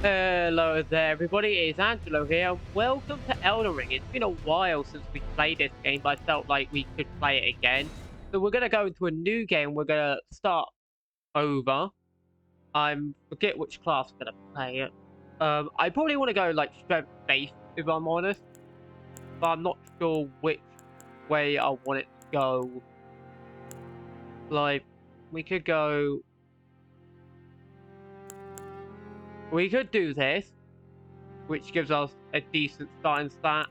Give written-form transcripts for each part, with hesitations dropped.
Hello there everybody, it's Angelo here. Welcome to Elden Ring. It's been a while since we played this game, but I felt like we could play it again. So we're going to go into a new game. We're going to start over. I forget which class I'm going to play it. I probably want to go like strength based, if I'm honest. But I'm not sure which way I want it to go. Like, we could go... We could do this, which gives us a decent starting stat.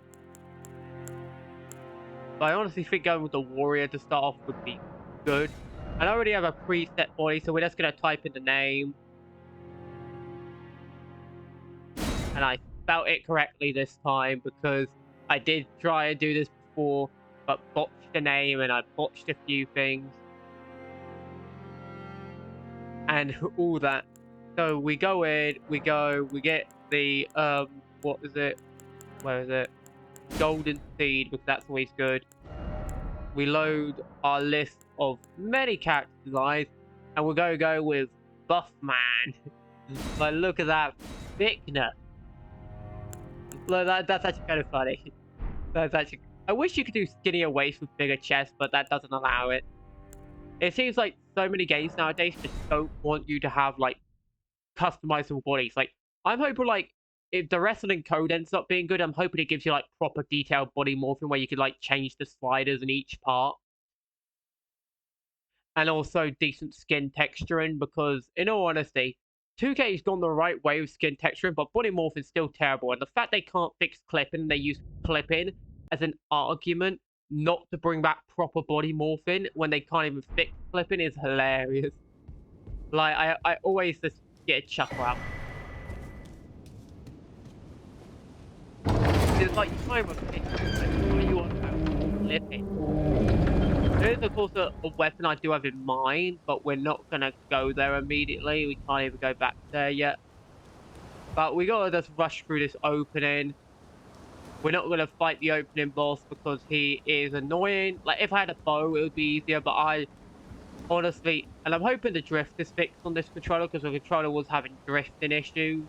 But I honestly think going with the warrior to start off would be good. And I already have a preset body, so we're just going to type in the name. And I spelled it correctly this time because I did try and do this before, but botched the name and I botched a few things. And all that. So we go in, we get the, what is it? Where is it? Golden seed, because that's always good. We load our list of many character designs, and we're going to go with Buff Man. But look at that thickness. Look, that's actually kind of funny. That's actually. I wish you could do skinnier waist with bigger chest, but that doesn't allow it. It seems like so many games nowadays just don't want you to have like customizable bodies. Like, I'm hoping like if the wrestling code ends up being good, I'm hoping it gives you like proper detailed body morphing where you could like change the sliders in each part. And also decent skin texturing, because in all honesty, 2K's gone the right way with skin texturing, but body morphing is still terrible. And the fact they can't fix clipping, they use clipping as an argument not to bring back proper body morphing when they can't even fix clipping is hilarious. Like, I always just get a chuckle out. It's like, you can't even fix it. Like, what do you want about clipping? There is, of course, a weapon I do have in mind, but we're not going to go there immediately. We can't even go back there yet. But we got to just rush through this opening. We're not going to fight the opening boss because he is annoying. Like, if I had a bow, it would be easier, but I honestly... And I'm hoping the drift is fixed on this controller, because the controller was having drifting issues.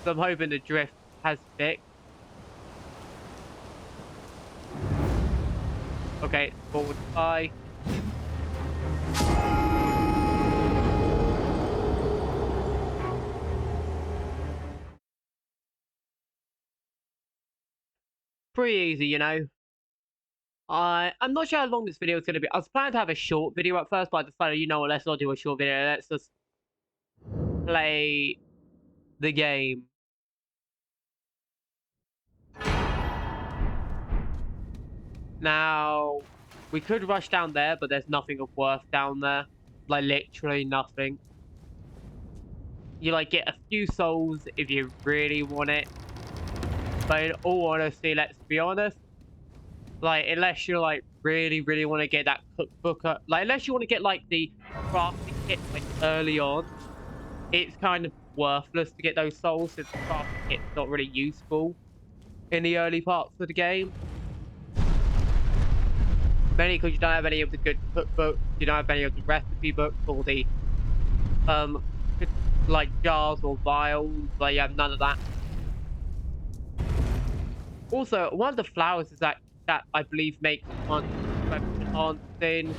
So I'm hoping the drift has fixed. Okay, forward, bye. Pretty easy, you know. I'm not sure how long this video is going to be. I was planning to have a short video at first, but I decided, you know what, let's not do a short video. Let's just play the game. Now, we could rush down there, but there's nothing of worth down there. Like, literally nothing. You, like, get a few souls if you really want it. But in all honesty, let's be honest. Like, unless you, like, really want to get that cookbook... like, unless you want to get, like, the crafting kit, like, early on, it's kind of worthless to get those souls, since the crafting kit's not really useful in the early parts of the game. Mainly because you don't have any of the good cookbooks, you don't have any of the recipe books, or the, like, jars or vials, like, you have none of that. Also, one of the flowers is that I believe makes enhancing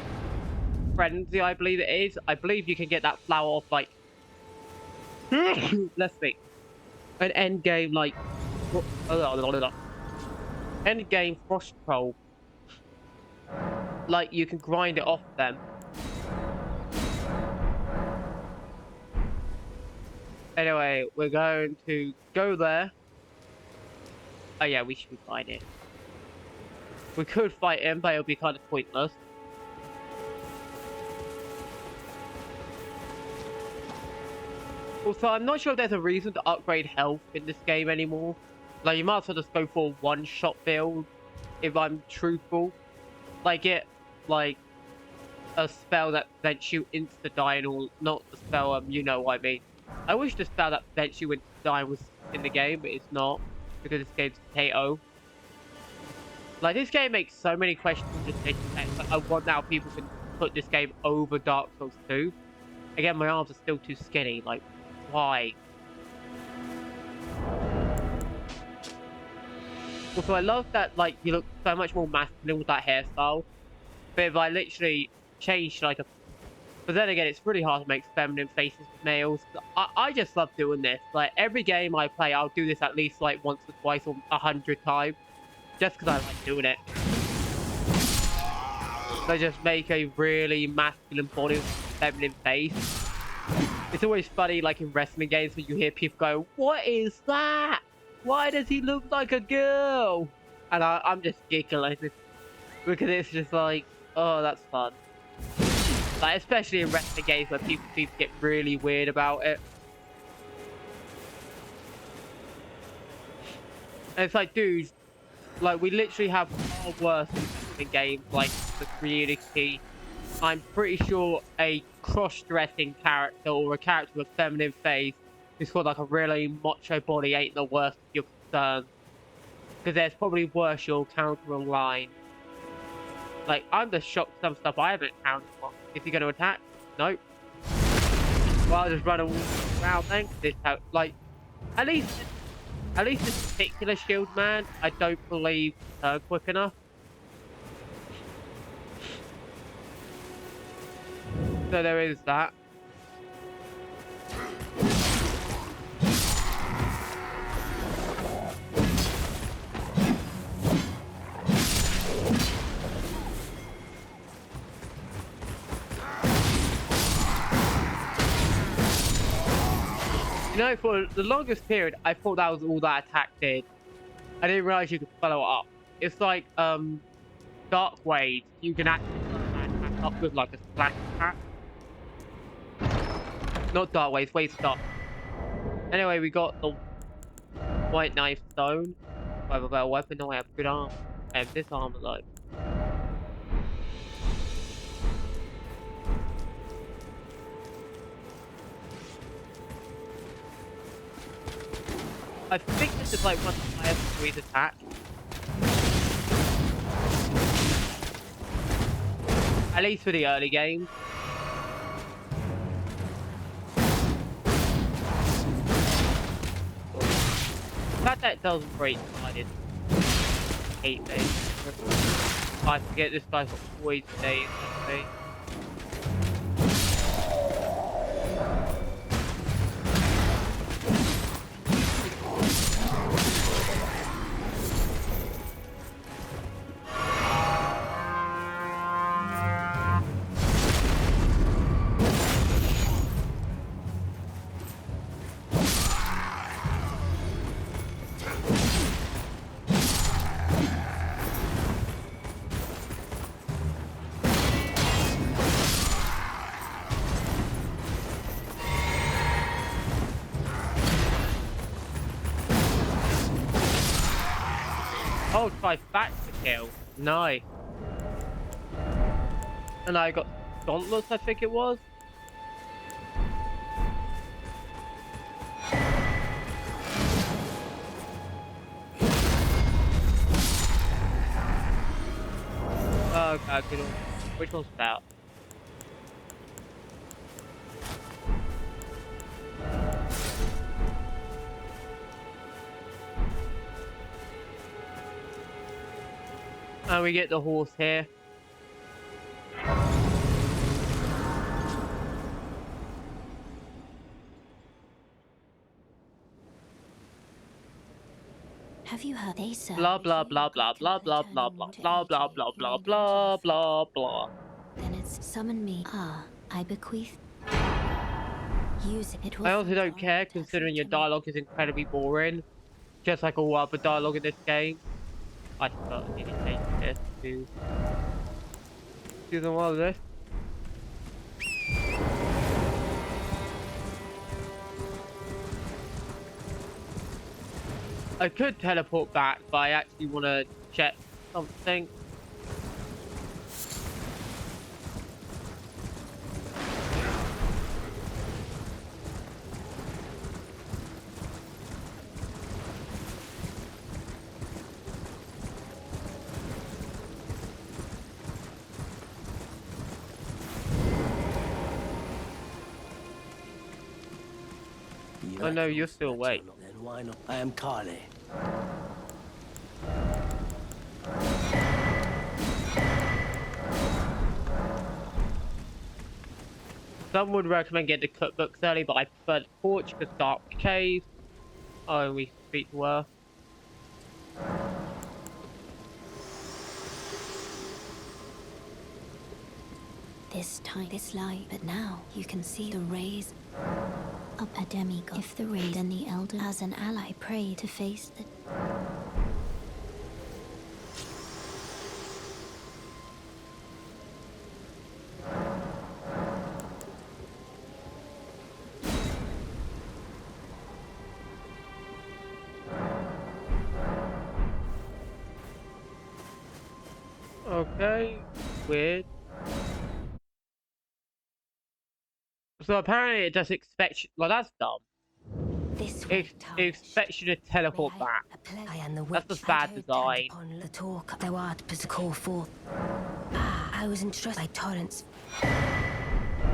frenzy, I believe it is. I believe you can get that flower off, like, let's see, an end game, like, end game frost troll. Like, you can grind it off them. Anyway, we're going to go there. Oh yeah, we should fight it. We could fight him, but it'll be kind of pointless. Also, I'm not sure if there's a reason to upgrade health in this game anymore. Like, you might as well just go for a one-shot build, if I'm truthful. Like, get, like, a spell that prevents you insta-dying, or not the spell, you know what I mean. I wish the spell that prevents you insta-dying was in the game, but it's not, because this game's potato. Like, this game makes so many questions decisions. Like, I want now people can put this game over Dark Souls 2. Again, my arms are still too skinny. Like, why? Also, I love that, like, you look so much more masculine with that hairstyle. But if I literally change, like, a... But then again, it's really hard to make feminine faces with males. I just love doing this. Like, every game I play, I'll do this at least, like, once or twice or 100 times. Just because I like doing it. They just make a really masculine body with a feminine face. It's always funny, like, in wrestling games, when you hear people go, "What is that? Why does he look like a girl?" And I'm just giggling. Because it's just like, oh, that's fun. Like, especially in wrestling games where people seem to get really weird about it. And it's like, dude, like, we literally have far worse in games like the Community. I'm pretty sure a cross-dressing character or a character with a feminine face who's got like a really macho body ain't the worst of your concerns. Because there's probably worse you'll counter online. Like, I'm just shocked some stuff I haven't encountered. Is he going to attack? Nope. Well, I'll just run around then. This how, like, at least this particular shield man, I don't believe turn quick enough. So there is that. You know, for the longest period, I thought that was all that attack did. I didn't realize you could follow it up. It's like, Dark Wade. You can actually follow that attack up with, like, a splash attack. Not Dark Wade, Wade's Dark. Anyway, we got the White Knife Stone. I have a better weapon, no, I have good armor. I have this armor, though. I think this is like one of the highest freeze attack. At least for the early games. The fact that it doesn't break, I didn't hate this. I forget this guy's got poison days, I think. Oh, try back to kill. Nice. And I got gauntlets, I think it was. Oh god, good one. Which one's that? And we get the horse here. Have you heard they say Blah blah blah blah blah blah blah blah blah blah blah blah blah blah blah. Then it's summon me. Ah, I bequeath. Use it. I also don't care, considering your dialogue is incredibly boring, just like all other dialogue in this game. I certainly need to change this to something like this. I could teleport back, but I actually want to check something. You Oh no, you're still awake. Then why not? I am Carly. Some would recommend getting the cookbooks early, but I prefer the torch because dark cave. Oh, we speak to her. This time, this light, but now you can see the rays of a demigod. If the rays and the elder as an ally pray to face the Okay, weird. So apparently it just expects you, well, that's dumb. this It expects you to teleport back. That's the bad design. Upon the talk, thou art but to call forth. I was entrusted by torrents.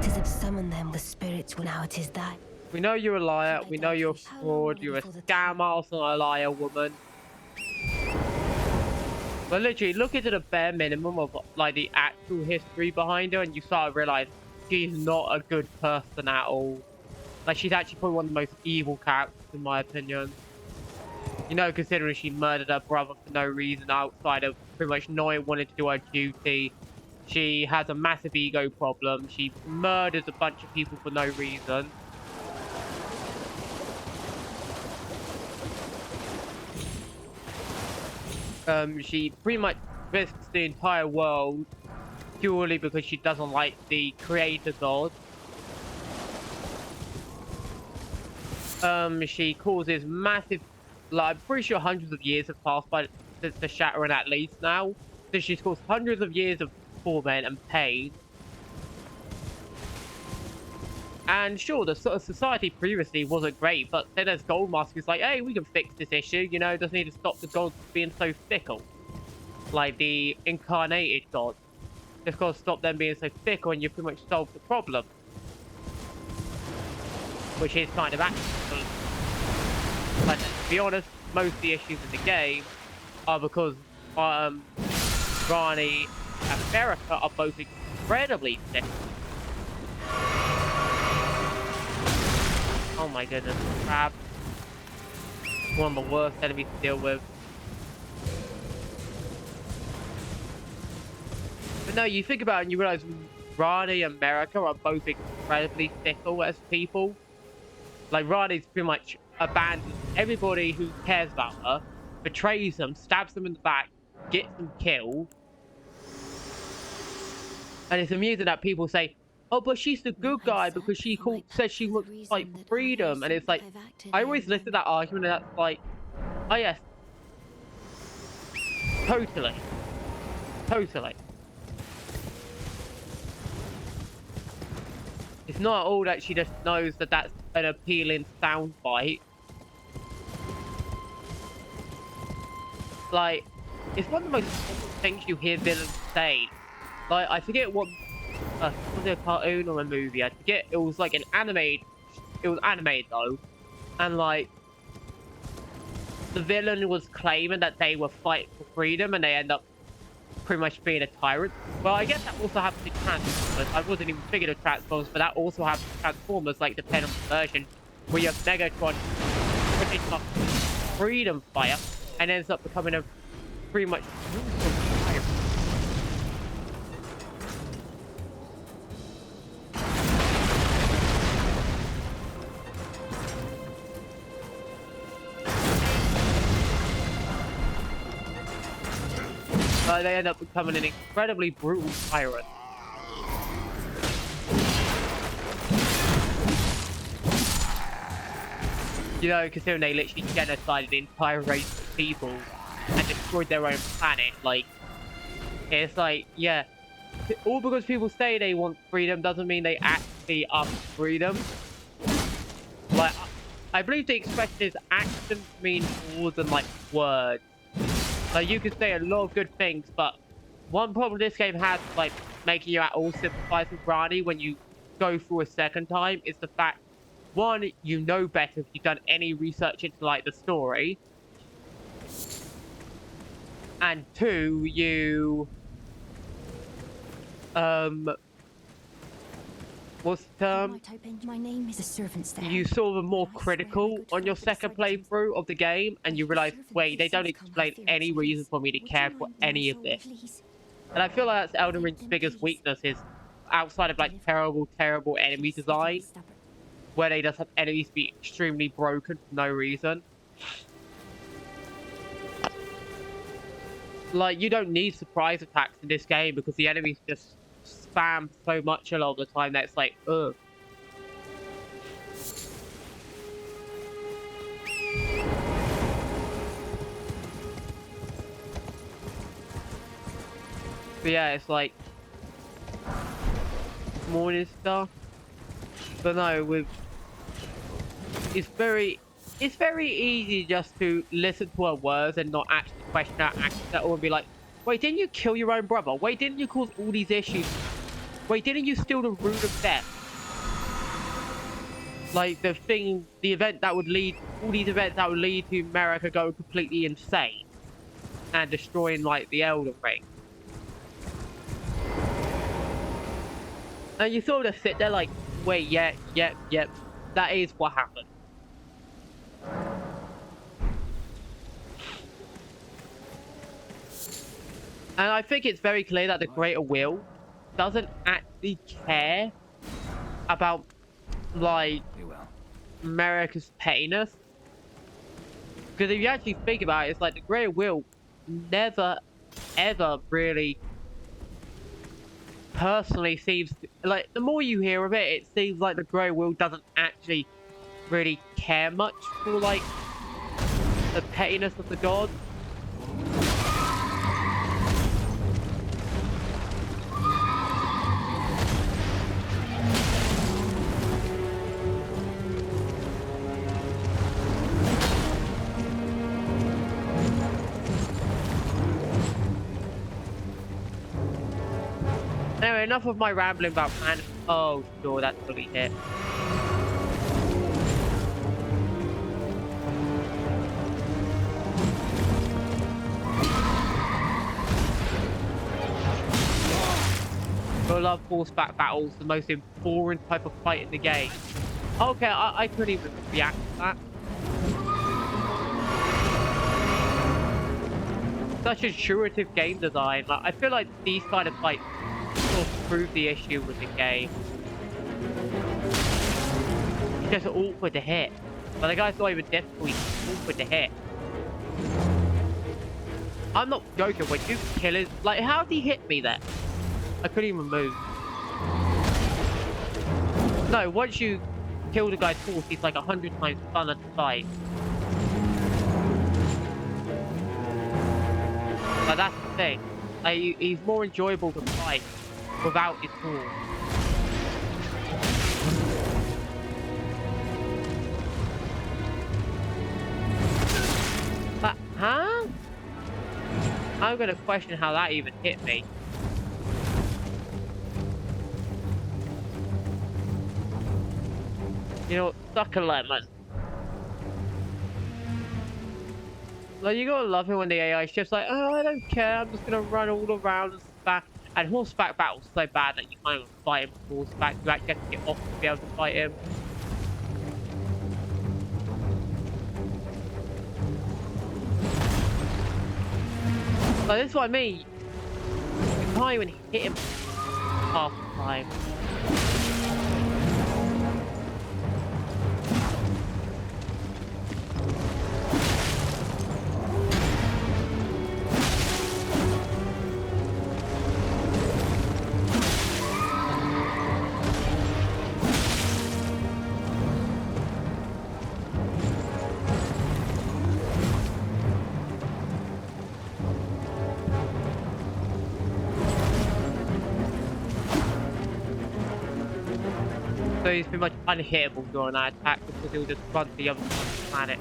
Tis it summon them, the spirits will now it is that. We know you're a liar, we know you're a fraud, you're a scammer, also not a liar woman. But literally, look into the bare minimum of like the actual history behind her, and you start to realize she's not a good person at all. Like, she's actually probably one of the most evil characters in my opinion. You know, considering she murdered her brother for no reason outside of pretty much not wanting to do her duty. She has a massive ego problem. She murders a bunch of people for no reason. She pretty much risks the entire world purely because she doesn't like the creator god. She causes massive, like, I'm pretty sure hundreds of years have passed by since the shattering at least now. So she's caused hundreds of years of torment and pain. And sure, the sort of society previously wasn't great, but then as Goldmask is like, hey, we can fix this issue, you know, doesn't need to stop the gods being so fickle. Like the incarnated gods. Just gotta stop them being so fickle and you pretty much solve the problem. Which is kind of actually. But to be honest, most of the issues in the game are because Rani and America are both incredibly fickle. Oh my goodness, crab. One of the worst enemies to deal with. But no, you think about it and you realize Rani and America are both incredibly fickle as people. Like, Rani's pretty much abandons everybody who cares about her, betrays them, stabs them in the back, gets them killed. And it's amusing that people say, oh, but she's the good guy because she said she wants to fight for freedom. And it's like, I always listen to that argument and that's like, oh yes. Totally. Totally. It's not at all that she just knows that that's an appealing soundbite. Like, it's one of the most common things you hear villains say. Like, I forget what was it a cartoon or a movie? I forget. It was like an animated. It was animated though, and like the villain was claiming that they were fighting for freedom, and they end up pretty much being a tyrant. Well, I guess that also happens in Transformers. I wasn't even thinking of Transformers, but that also happens in Transformers, like the Venom version, where you have Megatron, which is a freedom fighter, and ends up becoming a pretty much tyrant. They end up becoming an incredibly brutal tyrant. You know, considering they literally genocided the entire race of people and destroyed their own planet. Like, it's like, yeah, all because people say they want freedom doesn't mean they actually are for freedom. Like, I believe the expression is actions mean more than like words. Like, you could say a lot of good things, but one problem this game has, like, making you at all sympathize with Rani when you go through a second time is the fact, one, you know better if you've done any research into, like, the story. and 2, you what's the term? My name is a servant's there. You sort of are more And I swear critical a good on your friend for the second Cybertons. playthrough of the game, and But you if a realize, servant wait, they gives don't his come explain here any as reason ways, for me to would you care for mind doing any of so, this. please? And I feel like that's Elden Beg Ring's them, biggest please. weakness is outside of like Deliver. terrible enemy Please, if you design, will stop it. where they just have enemies be extremely broken for no reason. Like, you don't need surprise attacks in this game because the enemies just spam so much a lot of the time that it's like, ugh. But yeah, it's like morning stuff. But no, with it's very easy just to listen to her words and not actually question her actions at all and be like, wait, didn't you kill your own brother? Wait, didn't you cause all these issues? Wait, didn't you steal the root of death? Like the event that would lead, all these events that would lead to America going completely insane and destroying like the Elden Ring. And you sort of sit there like, wait, yeah, that is what happened. And I think it's very clear that the Greater Will doesn't actually care about, like, America's pettiness. Because if you actually think about it, it's like the Greater Will never, ever really personally seems to, like, the more you hear of it, it seems like the Greater Will doesn't actually really care much for, like, the pettiness of the gods. Anyway, enough of my rambling about man. Oh, sure, that's fully hit. I love horseback battles, the most boring type of fight in the game. Okay, I couldn't even react to that. Such intuitive game design. Like, I feel like these kind of fights sort of prove the issue with the game. It's just awkward to hit. But the guy's not even difficult, he's awkward to hit. I'm not joking, when you kill his, like, how did he hit me there? I couldn't even move. No, once you kill the guy's horse, he's like 100 times funner to fight. Like, that's the thing. Like, he's more enjoyable to fight without his horse. But, huh? I'm gonna question how that even hit me. You know, suck a lemon. Like, you gotta love it when the AI is just like, oh, I don't care, I'm just gonna run all around and back. And horseback battle's so bad that you can't even fight him with horseback. You actually have to get off to be able to fight him. Like, this is what I mean. You can't even hit him half the time. So he's pretty much unhittable during that attack because he'll just run to the other side of the planet.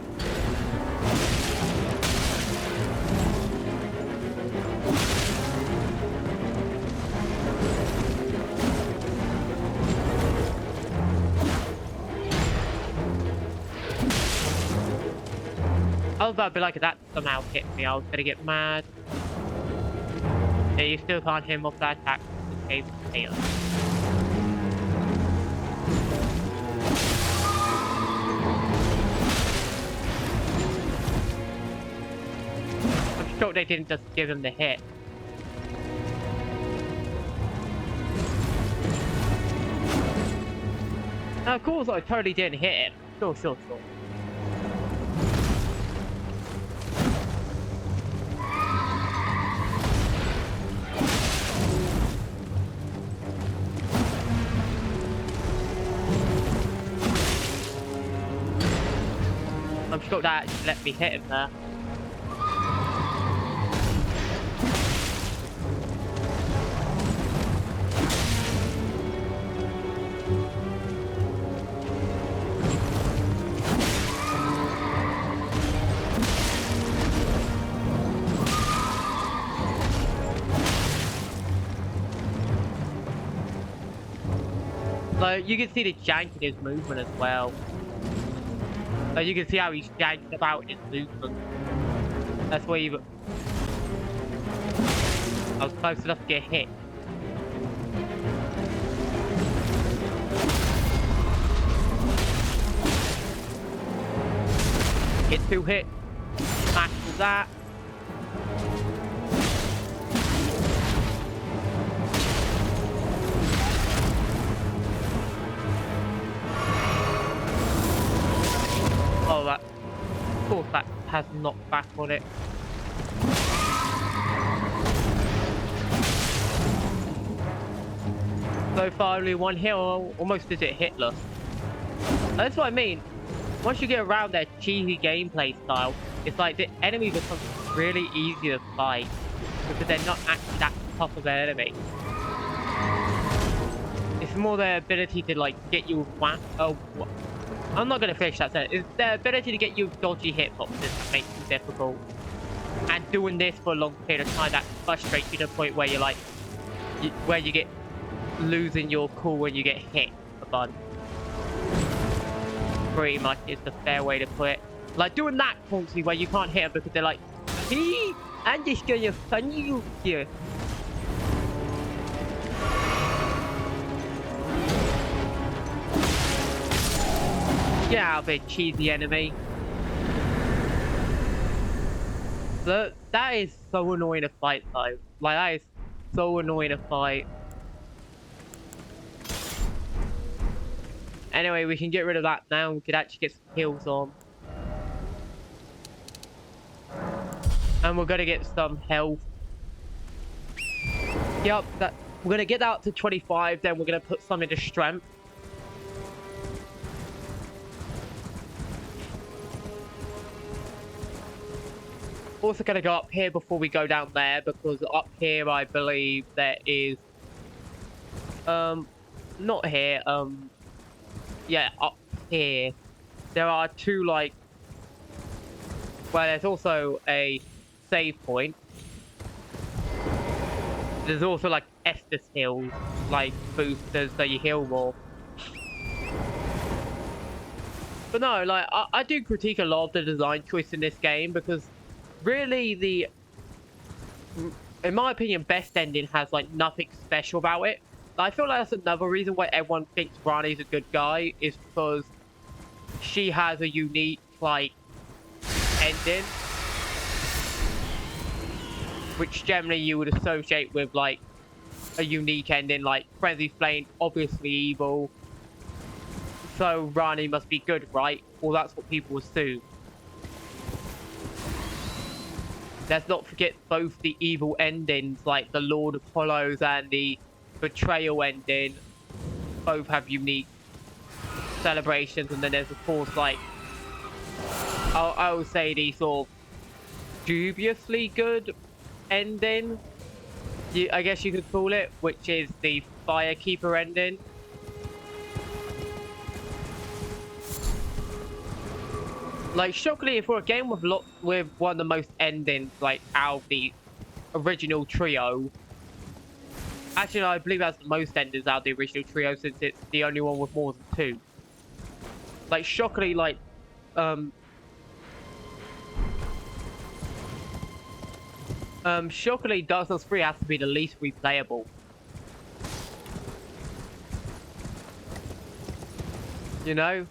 I was about to be like, if that somehow hit me, I was gonna get mad. Yeah, you still can't hit him off that attack. The game fails. I'm shocked they didn't just give him the hit. Now, of course, I totally didn't hit him. Sure. I'm shocked that actually let me hit him there. Like, you can see the jank in his movement as well. Like, you can see how he's janked about in his movement. That's why you... I was close enough to get hit. Get 2 hits. Smash with that. Oh, that... Of course that has knockback on it. So far only 1 hit, or almost is it hitless. That's what I mean. Once you get around their cheesy gameplay style, it's like the enemy becomes really easy to fight because they're not actually that tough of an enemy. It's more their ability to like get you with I'm not gonna finish that sentence. It's their ability to get you dodgy hitboxes that makes it difficult. And doing this for a long period of time that frustrates you to the point where you're like where you get losing your cool when you get hit a bunch. Pretty much is the fair way to put it. Like doing that constantly where you can't hit them because they're like, hey, I'm just gonna fun you here. Get out of it, cheesy enemy. That is so annoying to fight though. Like that is so annoying to fight. Anyway, we can get rid of that now. We could actually get some kills on. And we're gonna get some health. Yep, we're gonna get that up to 25, then we're gonna put some into strength. Also gonna go up here before we go down there, because up here I believe there is not here, yeah, up here there are 2 like, well, there's also a save point. There's also like Estus heals, like boosters so you heal more. But no, like I do critique a lot of the design choice in this game because really in my opinion, best ending has like nothing special about it. I feel like that's another reason why everyone thinks Rani's a good guy, is because she has a unique like ending, which generally you would associate with like a unique ending, like Frenzy Flame obviously evil, so Rani must be good, right? Or that's what people assume. Let's not forget both the evil endings, like the Lord of Hollows and the Betrayal ending, both have unique celebrations. And then there's of course like I would say the sort of dubiously good ending, I guess you could call it, which is the Firekeeper ending. Like, shockingly, for a game with one of the most endings, like, out of the original trio. Actually, no, I believe that's the most endings out of the original trio, since it's the only one with more than 2. Like, shockingly, like, Shockingly, Dark Souls 3 has to be the least replayable. You know?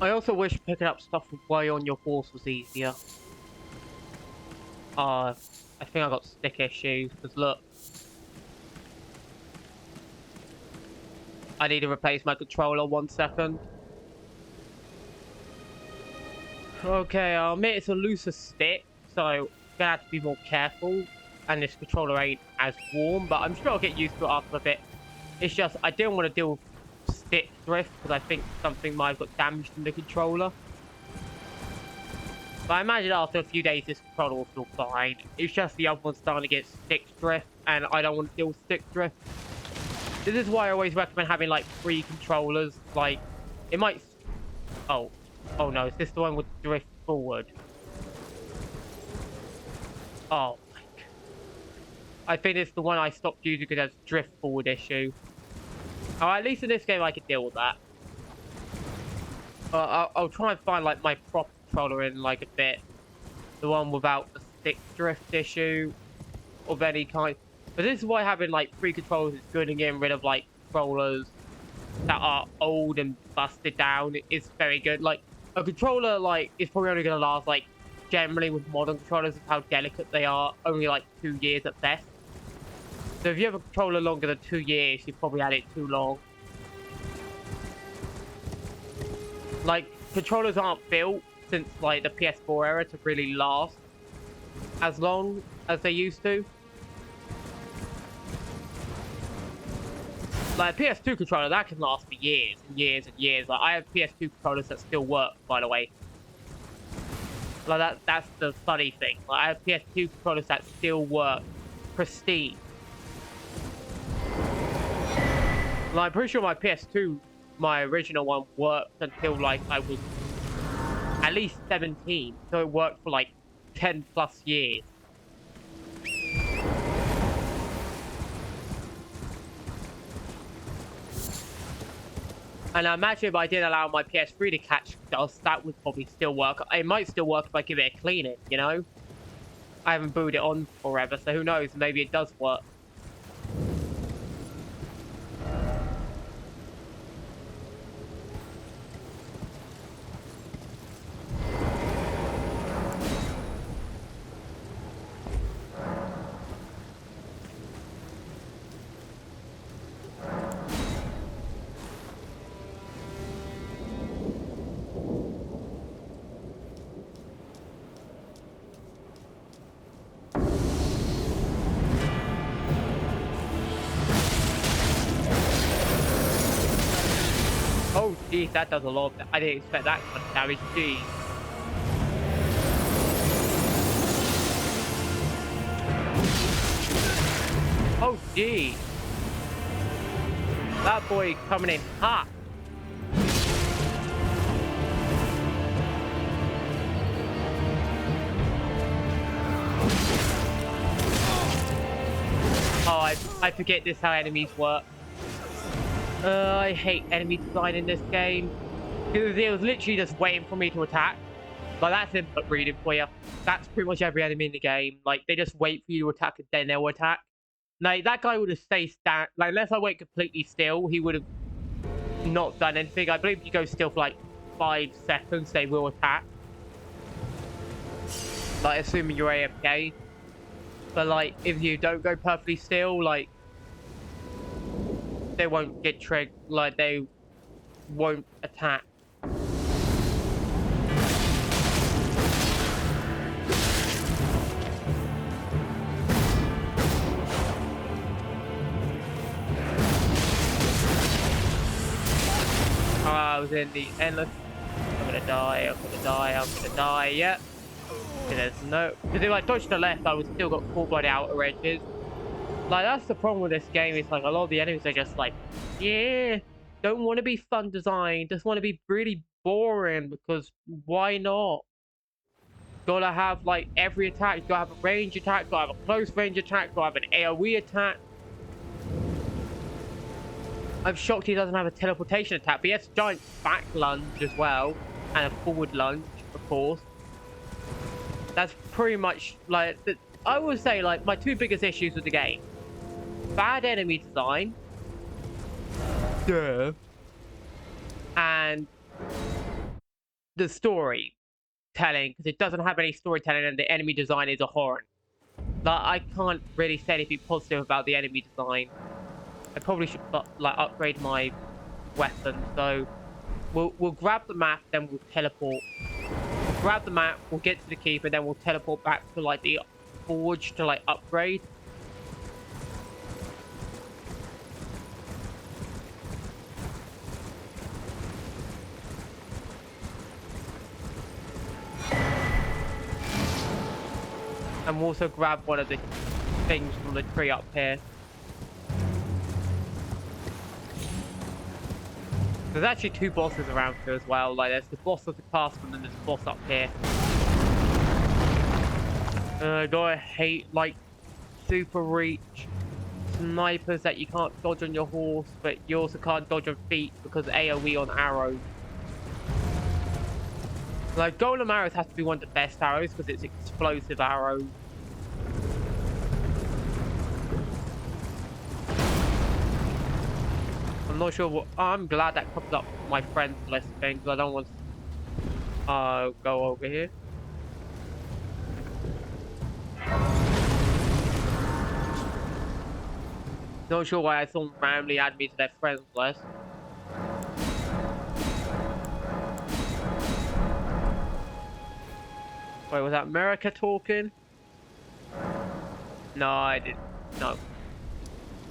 I also wish picking up stuff while you're on your horse was easier. I think I got stick issues, because look. I need to replace my controller, 1 second. Okay, I'll admit it's a looser stick, so I'm gonna have to be more careful. And this controller ain't as warm, but I'm sure I'll get used to it after a bit. It's just, I didn't want to deal with stick drift, because I think something might have got damaged in the controller. But I imagine after a few days, this controller will feel fine. It's just the other one's starting to get stick drift, and I don't want to deal with stick drift. This is why I always recommend having, like, 3 controllers. Like, it might... Oh. Oh, no. Is this the one with drift forward? Oh, my God. I think it's the one I stopped using because there's drift forward issue. Oh, at least in this game, I can deal with that. I'll try and find, like, my proper controller in, like, a bit. The one without the stick drift issue of any kind. But this is why having, like, 3 controllers is good and getting rid of, like, controllers that are old and busted down is very good. Like, a controller, like, is probably only going to last, like, generally with modern controllers is how delicate they are, only, like, 2 years at best. So if you have a controller longer than 2 years, you've probably had it too long. Like, controllers aren't built since, like, the PS4 era to really last as long as they used to. Like, a PS2 controller, that can last for years and years and years. Like, I have PS2 controllers that still work, by the way. Like, that's the funny thing. Like, I have PS2 controllers that still work. Pristine. Like, I'm pretty sure my PS2, my original one, worked until, like, I was at least 17. So it worked for, like, 10 plus years. And I imagine if I didn't allow my PS3 to catch dust, that would probably still work. It might still work if I give it a cleaning, you know? I haven't booted it on forever, so who knows? Maybe it does work. Oh, geez, that does a lot. I didn't expect that much damage. Geez. Oh, geez. That boy coming in hot. Oh, I forget this how enemies work. I hate enemy design in this game. Because it was literally just waiting for me to attack. Like, that's input reading for you. That's pretty much every enemy in the game. Like, they just wait for you to attack and then they'll attack. Like, that guy would have stayed like, unless I went completely still, he would have not done anything. I believe if you go still for, like, 5 seconds, they will attack. Like, assuming you're AFK. But, like, if you don't go perfectly still, like, they won't get triggered, like, they won't attack. I was in the endless. I'm gonna die, I'm gonna die, I'm gonna die, yeah. There's no... Because if I dodged to the left, I would still got caught by the outer edges. Like, that's the problem with this game. It's like, a lot of the enemies are just like, yeah, don't want to be fun designed. Just want to be really boring because why not? Gotta have like every attack. You gotta have a range attack, gotta have a close range attack, gotta have an AoE attack. I'm shocked he doesn't have a teleportation attack, but he has a giant back lunge as well, and a forward lunge, of course. That's pretty much like I would say like my two biggest issues with the game: bad enemy design, duh, and the story telling, because it doesn't have any storytelling, and the enemy design is a horror. Like I can't really say anything positive about the enemy design. I probably should like upgrade my weapon. So we'll grab the map, then we'll teleport. We'll grab the map, we'll get to the keep, and then we'll teleport back to like the forge to like upgrade. And we'll also grab one of the things from the tree up here. There's actually two bosses around here as well. Like there's the boss of the castle and then there's the boss up here. I hate like super reach snipers that you can't dodge on your horse, but you also can't dodge on feet because AoE on arrows. Like golem arrows has to be one of the best arrows because it's explosive arrows. I'm not sure what. I'm glad that comes up with my friend's list thing because I don't want to go over here. Not sure why I someone randomly add me to their friends list. Wait, was that America talking? No, I didn't. No.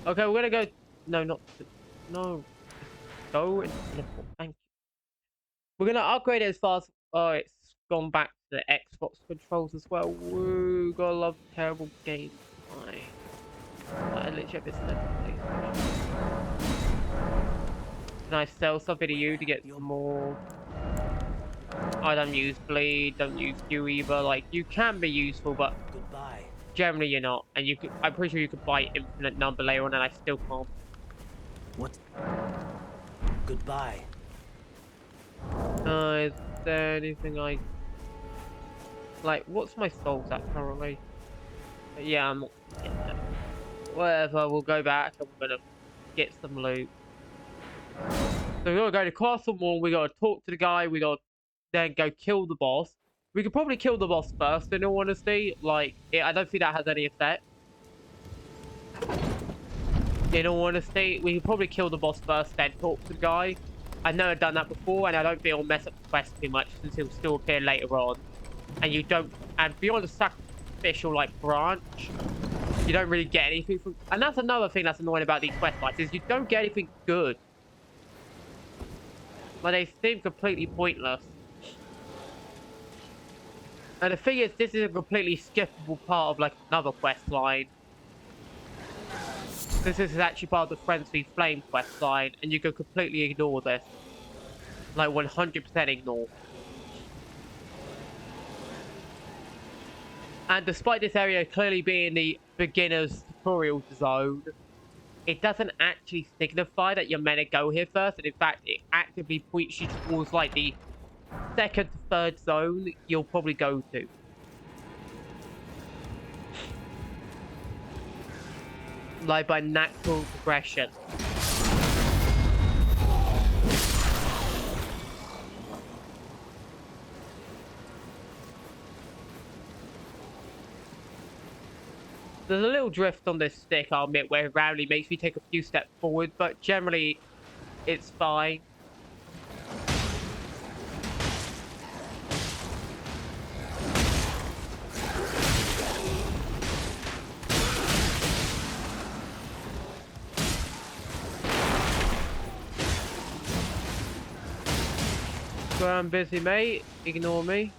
Okay, we're gonna go. No, not. No. Go and teleport. Thank you. We're gonna upgrade it as far as. Oh, it's gone back to the Xbox controls as well. Woo! Gotta love terrible games. Why? I literally have this PlayStation. Can I sell something to you to get some more? I don't use bleed, don't use you either. Like you can be useful, but goodbye. Generally you're not. And you could, I'm pretty sure you could buy infinite number later on, and I still can't. What? Goodbye. Is there anything I like? What's my souls at currently? Yeah, I'm not getting that. Whatever. We'll go back and we're gonna get some loot. So we gotta go to Castle Mall. We gotta talk to the guy. We gotta then go kill the boss. We could probably kill the boss first, in all honesty. Like, I don't think that has any effect. In all honesty, we could probably kill the boss first, then talk to the guy. I've never done that before, and I don't think it'll mess up the quest too much, since he'll still appear later on. And you don't, and beyond the sacrificial, like, branch, you don't really get anything from, and that's another thing that's annoying about these quest lines, is you don't get anything good. Like, they seem completely pointless. And the thing is, this is a completely skippable part of like another quest line. This is actually part of the Frenzy Flame quest line, and you can completely ignore this. Like 100% ignore. And despite this area clearly being the beginner's tutorial zone, it doesn't actually signify that you're meant to go here first, and in fact, it actively points you towards like the second to third zone you'll probably go to. Like by natural progression. There's a little drift on this stick, I'll admit, where it randomly makes me take a few steps forward, but generally it's fine. So I'm busy, mate. Ignore me.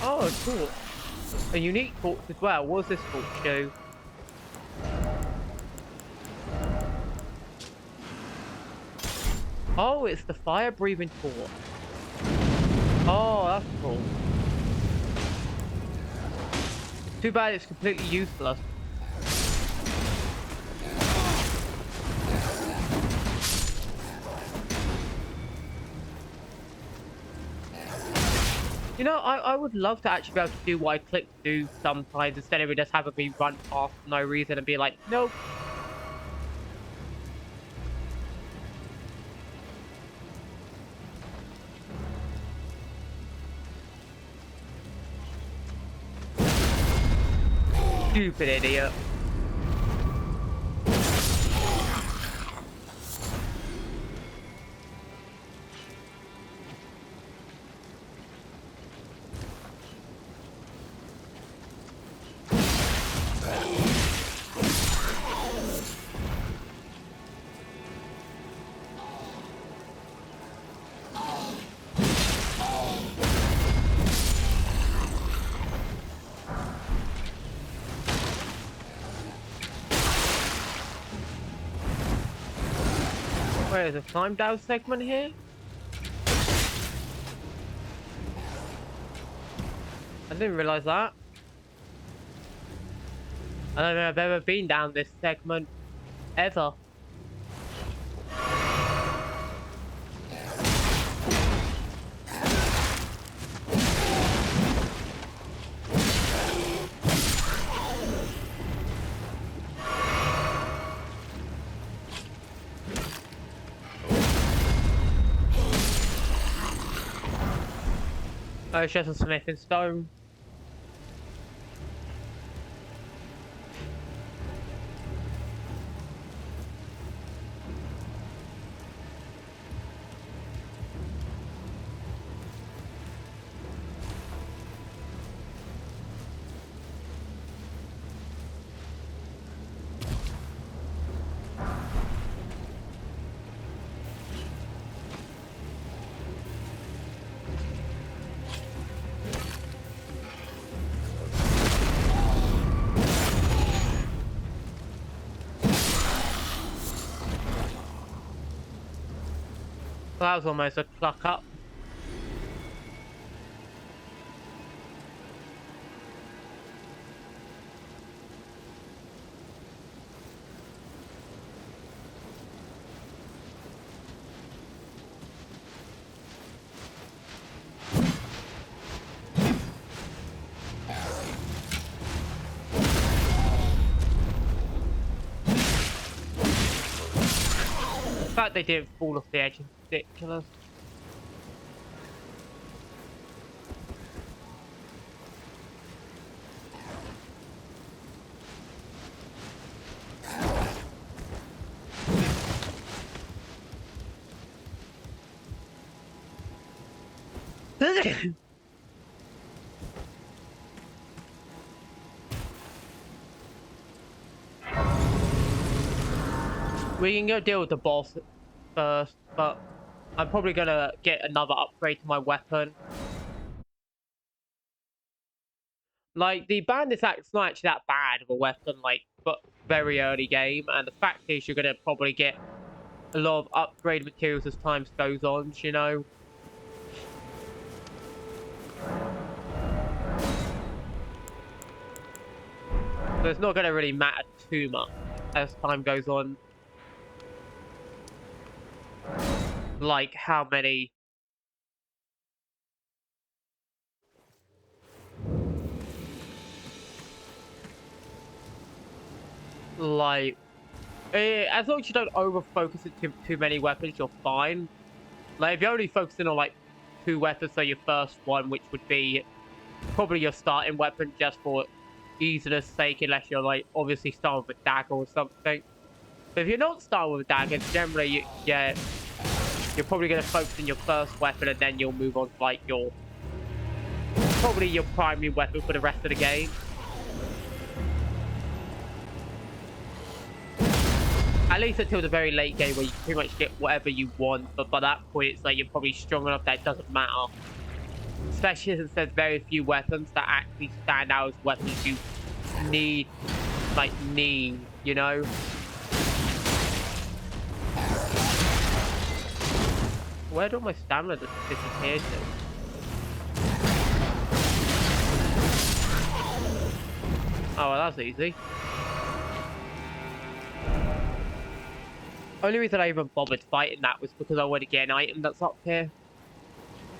Oh, cool. A unique torch as well. What does this torch do? Oh, it's the fire-breathing torch. Oh, that's cool. Too bad it's completely useless. You know, I would love to actually be able to do what I click to do sometimes instead of it just having me run past for no reason and be like, nope. Stupid idiot. Where is a time down segment here? I didn't realize that. I don't know if I've ever been down this segment ever. Oh, it's just a smithing stone. Well, that was almost a cluck up. The fact they didn't fall off the edge is ridiculous. We can go deal with the boss first, but I'm probably gonna get another upgrade to my weapon. Like, the bandit's axe not actually that bad of a weapon, like, but very early game, and the fact is you're gonna probably get a lot of upgrade materials as time goes on, you know? So it's not gonna really matter too much as time goes on. Like, how many... Like... as long as you don't over-focus it too many weapons, you're fine. Like, if you're only focusing on, like, 2 weapons, so your first one, which would be probably your starting weapon just for easiness sake, unless you're, like, obviously starting with a dagger or something. But if you're not starting with a dagger, generally, yeah, you're probably going to focus on your first weapon, and then you'll move on to, like, probably your primary weapon for the rest of the game. At least until the very late game where you pretty much get whatever you want, but by that point it's like you're probably strong enough that it doesn't matter. Especially since there's very few weapons that actually stand out as weapons you need, you know? Where did all my stamina just disappear to? Oh, well, that's easy. Only reason I even bothered fighting that was because I wanted to get an item that's up here.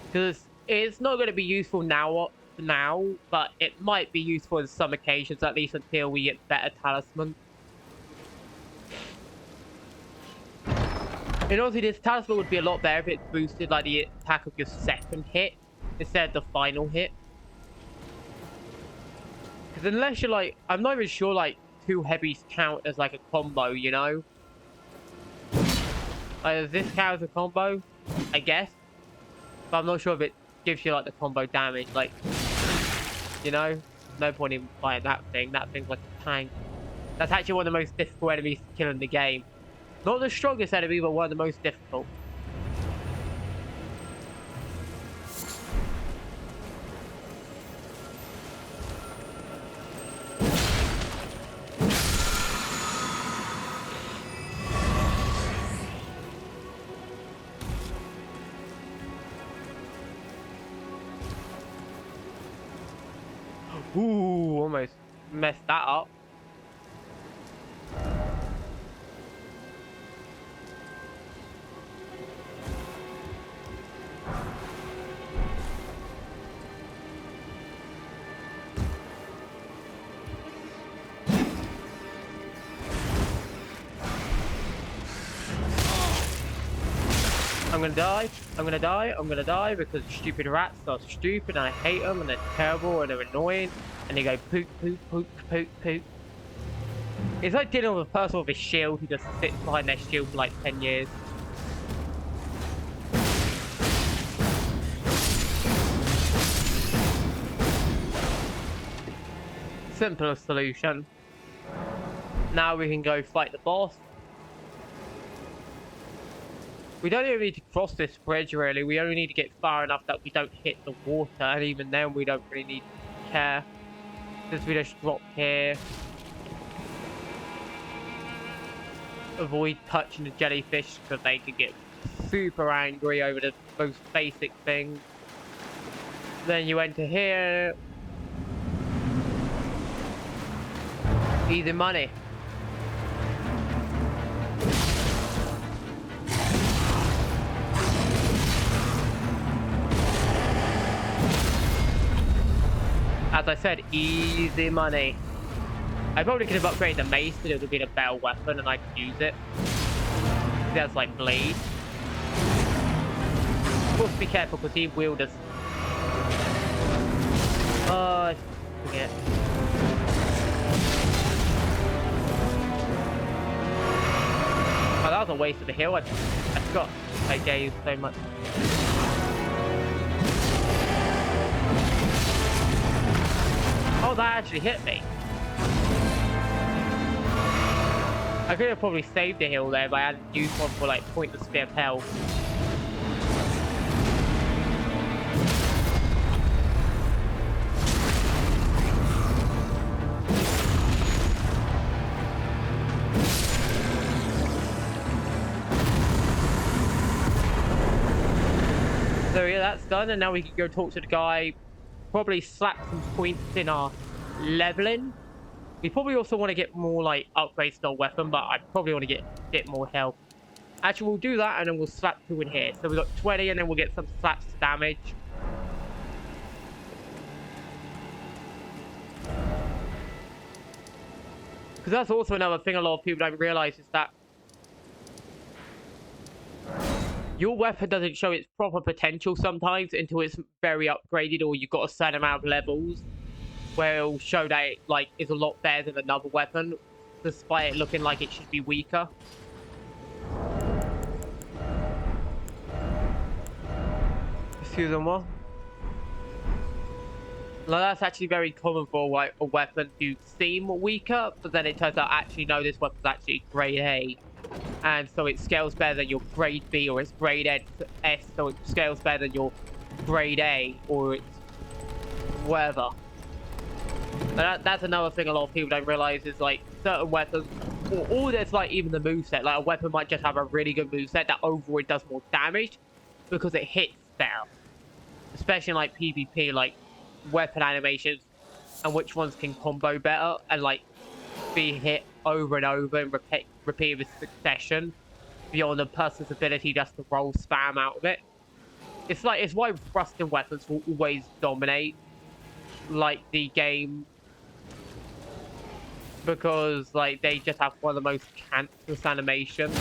Because it's not going to be useful now, but it might be useful in some occasions, at least until we get better talisman. And also, this talisman would be a lot better if it boosted like the attack of your second hit instead of the final hit. Because unless you're like, I'm not even sure like 2 heavies count as like a combo, you know? Like, does this count as a combo? I guess. But I'm not sure if it gives you like the combo damage. Like, you know? No point in fighting that thing. That thing's like a tank. That's actually one of the most difficult enemies to kill in the game. Not the strongest enemy, but one of the most difficult. Ooh, almost messed that up. I'm gonna die, I'm gonna die, I'm gonna die because stupid rats are stupid and I hate them and they're terrible and they're annoying and they go poop, poop, poop, poop, poop. It's like dealing with a person with a shield who just sits behind their shield for like 10 years. Simpler solution. Now we can go fight the boss. We don't even need to cross this bridge, really. We only need to get far enough that we don't hit the water, and even then we don't really need to care. Since we just drop here. Avoid touching the jellyfish, because they can get super angry over the most basic things. Then you enter here. Easy money. As I said, easy money. I probably could have upgraded the mace, but it would have been a better weapon and I could use it. That's like blade. Of course, be careful because he wielders. Oh, I forget. Oh, that was a waste of the heal. I forgot I gave so much. Oh, that actually hit me. I could have probably saved the heal there, but I hadn't used one for like pointless bit of health. So yeah, that's done, and now we can go talk to the guy. Probably slap some points in our leveling. We probably also want to get more like upgrades to our weapon, but I probably want to get a bit more health. Actually, we'll do that and then we'll slap 2 in here. So we've got 20 and then we'll get some slaps to damage. Because that's also another thing a lot of people don't realize is that your weapon doesn't show its proper potential sometimes until it's very upgraded or you've got a certain amount of levels where it'll show that it like is a lot better than another weapon despite it looking like it should be weaker. Excuse-moi. Now that's actually very common for like a weapon to seem weaker, but then it turns out actually no, this weapon's actually grade A. And so it scales better than your grade B, or it's grade S, so it scales better than your grade A or it's whatever. That's another thing a lot of people don't realize is like certain weapons, or there's like even the moveset. Like a weapon might just have a really good moveset that overall it does more damage because it hits better. Especially in like PvP, like weapon animations and which ones can combo better and like be hit over and over in repeated succession beyond a person's ability just to roll spam out of it. It's why thrusting weapons will always dominate like the game, because like they just have one of the most cancerous animations.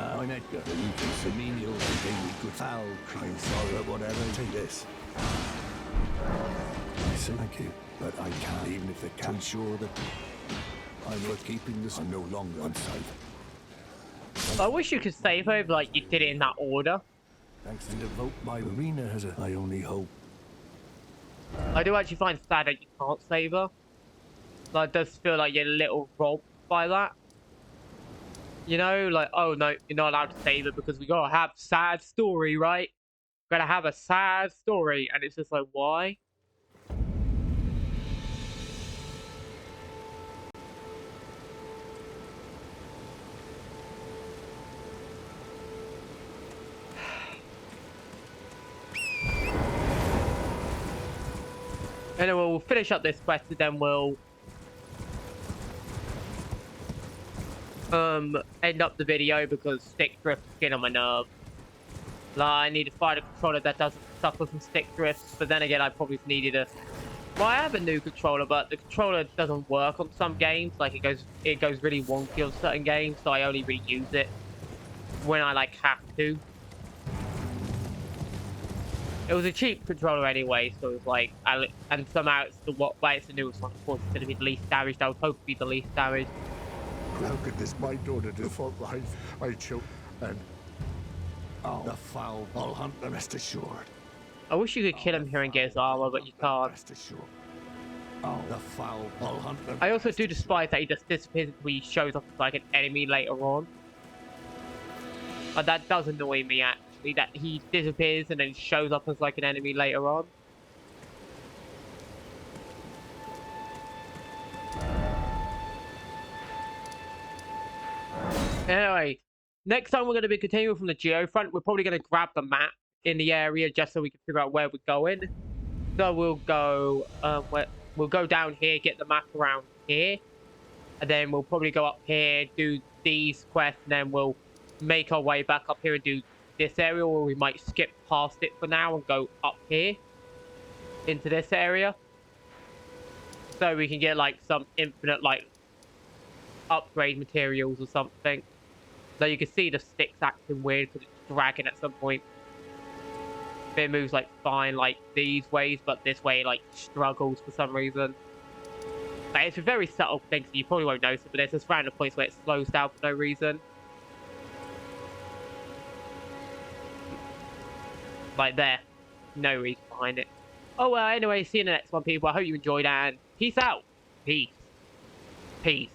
I'm Edgar. You can see me, you'll be good foul, cream, sorrow, whatever. Take this. I say thank you, but I can't, even if they can, ensure that I'm worth keeping this. I'm no longer unsafe. I wish you could save her like you did it in that order. Thanks to devote my arena has a I only hope. I do actually find it sad that you can't save her. Like, it does feel like you're a little robbed by that. You know, like, oh no, you're not allowed to save it because we gotta have sad story, right? Gotta have a sad story, and it's just like, why? Anyway, we'll finish up this quest and then we'll end up the video because stick drift is getting on my nerves. Like, I need to find a controller that doesn't suffer from stick drifts, but then again I probably needed a well, I have a new controller, but the controller doesn't work on some games. Like it goes really wonky on certain games, so I only really use it when I like have to. It was a cheap controller anyway, so it was like, and somehow it's the newest one. Of course, it's going to be the least damaged. I would hope to be the least damaged. How could this my daughter do for life? I choke and The foul, I'll hunt the rest assured. I wish you could kill him here and get his armor, but you can't. Rest assured. The foul, I'll hunt the I also do despise that he just disappears until he shows up as like an enemy later on. But that does annoy me actually, that he disappears and then shows up as like an enemy later on. Anyway, next time we're going to be continuing from the geofront. We're probably going to grab the map in the area just so we can figure out where we're going. So we'll go down here, get the map around here, and then we'll probably go up here, do these quests, and then we'll make our way back up here and do this area, or we might skip past it for now and go up here into this area, so we can get like some infinite like upgrade materials or something. So you can see the sticks acting weird because it's dragging at some point. It moves like fine like these ways, but this way like struggles for some reason. Like, it's a very subtle thing, so you probably won't notice it, but there's just random points where it slows down for no reason. Like there. No reason behind it. Oh well, anyway, see you in the next one, people. I hope you enjoyed, and peace out. Peace. Peace.